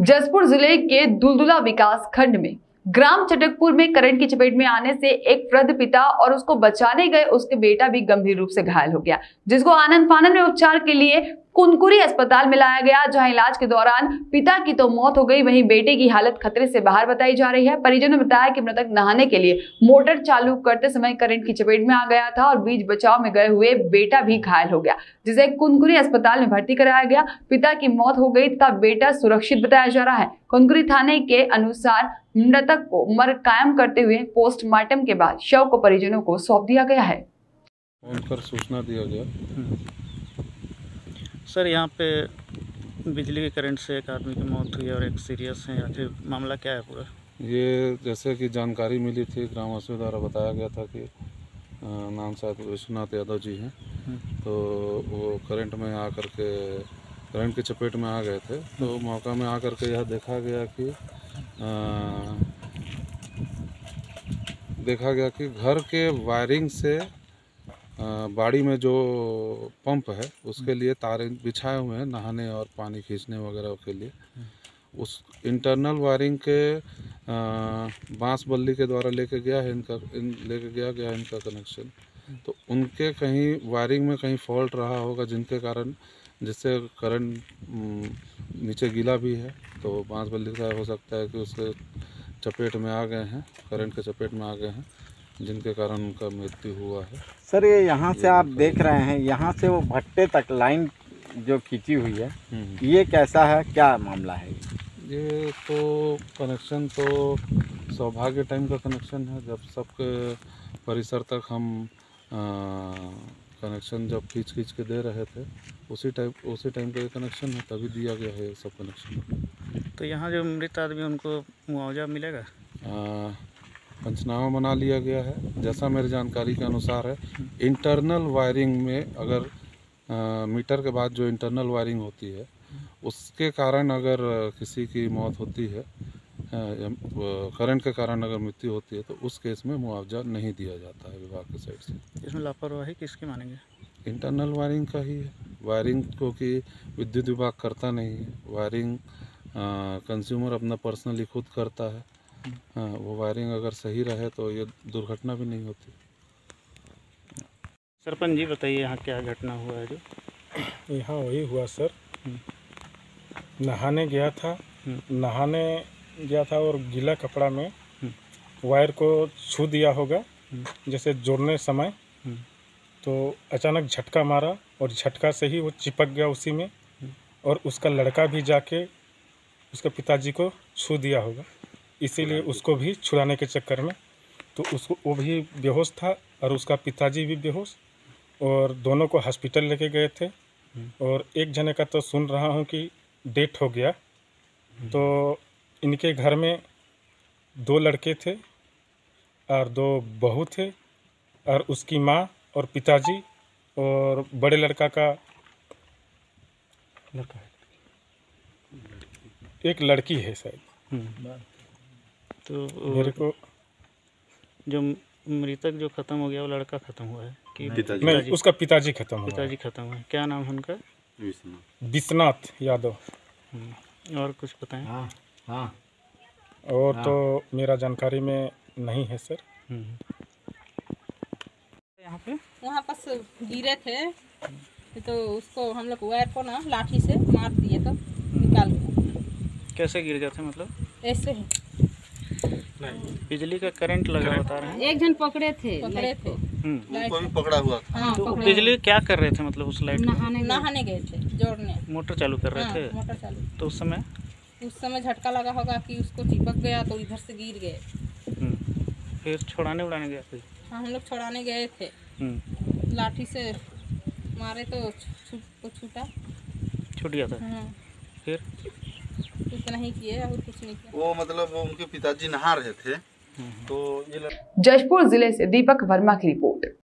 जशपुर जिले के दुलदुला विकास खंड में ग्राम चटकपुर में करंट की चपेट में आने से एक वृद्ध पिता और उसको बचाने गए उसके बेटा भी गंभीर रूप से घायल हो गया, जिसको आनंद फानन में उपचार के लिए कुनकुरी अस्पताल में लाया गया, जहां इलाज के दौरान पिता की तो मौत हो गई, वहीं बेटे की हालत खतरे से बाहर बताई जा रही है। परिजनों ने बताया कि मृतक नहाने के लिए मोटर चालू करते समय करंट की चपेट में आ गया था और बीच बचाव में गए हुए बेटा भी घायल हो गया, जिसे कुनकुरी अस्पताल में भर्ती कराया गया। पिता की मौत हो गई तथा बेटा सुरक्षित बताया जा रहा है। कुनकुरी थाने के अनुसार मृतक को मर्ग कायम करते हुए पोस्टमार्टम के बाद शव को परिजनों को सौंप दिया गया है। उनकर सूचना दिया गया। सर, यहाँ पे बिजली के करंट से एक आदमी की मौत हुई और एक सीरियस है, आखिर मामला क्या है पूरा? ये जैसे कि जानकारी मिली थी, ग्रामवासियों द्वारा बताया गया था कि नाम शायद विश्वनाथ यादव जी हैं, तो वो करंट में आकर के करंट की चपेट में आ गए थे। तो मौका में आकर के यह देखा गया कि घर के वायरिंग से बाड़ी में जो पंप है उसके लिए तारें बिछाए हुए हैं नहाने और पानी खींचने वगैरह के लिए। उस इंटरनल वायरिंग के बांस बल्ली के द्वारा लेके गया इनका कनेक्शन। तो उनके कहीं वायरिंग में कहीं फॉल्ट रहा होगा, जिससे करंट नीचे गीला भी है, तो बांस बल्ली का हो सकता है कि उसके चपेट में आ गए हैं, करंट के चपेट में आ गए हैं, जिनके कारण उनका मृत्यु हुआ है। सर, ये यहाँ से आप देख रहे हैं, यहाँ से वो भट्टे तक लाइन जो खींची हुई है, ये कैसा है, क्या मामला है? ये तो कनेक्शन तो सौभाग्य टाइम का कनेक्शन है। जब सबके परिसर तक हम कनेक्शन जब खींच के दे रहे थे, उसी टाइम का ये कनेक्शन है, तभी दिया गया है सब कनेक्शन। तो यहाँ जो मृत आदमी उनको मुआवजा मिलेगा? पंचनामा बना लिया गया है। जैसा मेरी जानकारी के अनुसार है, इंटरनल वायरिंग में अगर मीटर के बाद जो इंटरनल वायरिंग होती है उसके कारण अगर किसी की मौत होती है, करंट के कारण अगर मृत्यु होती है, तो उस केस में मुआवजा नहीं दिया जाता है विभाग की साइड से। इसमें लापरवाही किसकी मानेंगे? इंटरनल वायरिंग का ही है। वायरिंग को कि विद्युत विभाग करता नहीं है, वायरिंग कंज्यूमर अपना पर्सनली खुद करता है। वो वायरिंग अगर सही रहे तो ये दुर्घटना भी नहीं होती। सरपंच जी बताइए, यहाँ क्या घटना हुआ है? जो यहाँ वही हुआ सर, नहाने गया था और गीला कपड़ा में वायर को छू दिया होगा, जैसे जोड़ने समय, तो अचानक झटका मारा और झटका से ही वो चिपक गया उसी में, और उसका लड़का भी जाके उसके पिताजी को छू दिया होगा, इसीलिए उसको भी छुड़ाने के चक्कर में तो वो भी बेहोश था और उसका पिताजी भी बेहोश, और दोनों को हॉस्पिटल लेके गए थे। और एक जने का तो सुन रहा हूँ कि डेथ हो गया। तो इनके घर में 2 लड़के थे और 2 बहू थे, और उसकी माँ और पिताजी, और बड़े लड़का का एक लड़की है शायद। तो मेरे को जो मृतक जो खत्म हो गया वो लड़का खत्म हुआ है कि नहीं, उसका पिताजी खत्म हुआ। पिताजी खत्म हुआ। क्या नाम है उनका? विश्वनाथ यादव। और कुछ बताएं? हाँ। और तो मेरा जानकारी में नहीं है सर। यहाँ पास गिरे थे तो उसको हम लोग वायर को ना लाठी से मार दिए तो निकाल गया। कैसे गिर गए थे? मतलब ऐसे ही बिजली का करंट लगा बता रहे हैं। एक जन पकड़े थे। उनको भी पकड़ा हुआ था। हाँ, तो बिजली क्या कर रहे थे? मतलब उस लाइट नहाने गए थे, जोड़ने मोटर चालू कर रहे थे। मोटर चालू। तो उस समय झटका लगा होगा कि उसको चिपक गया तो इधर से गिर गए। फिर छुड़ाने उड़ाने गया फिर? हाँ, हम लोग छुड़ाने गए थे, लाठी से मारे तो छूट गया था। फिर इतना ही किए और कुछ नहीं किया। वो मतलब उनके पिताजी नहा रहे थे, तो ये जशपुर जिले से दीपक वर्मा की रिपोर्ट।